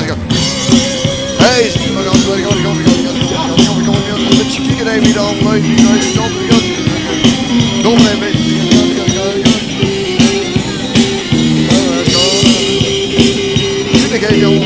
Hey, met je kieken neem je dan. Kom maar even. Zit ik even.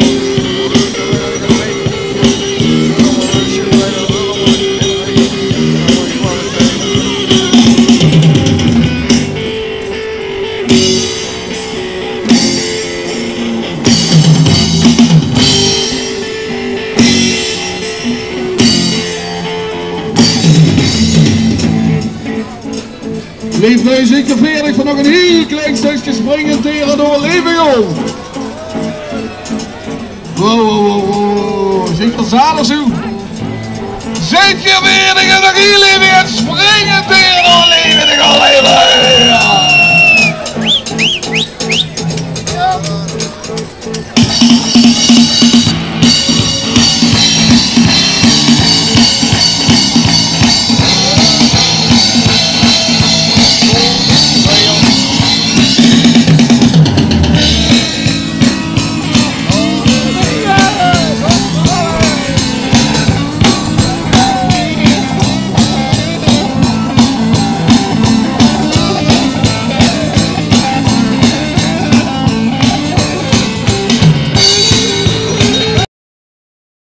Leefneus, ik veerlijk van nog een heel klein stukje springen tegen door Levingel. Wow, zit er zalig zo. Zit je weer nog heel even springen tegen door Levingel.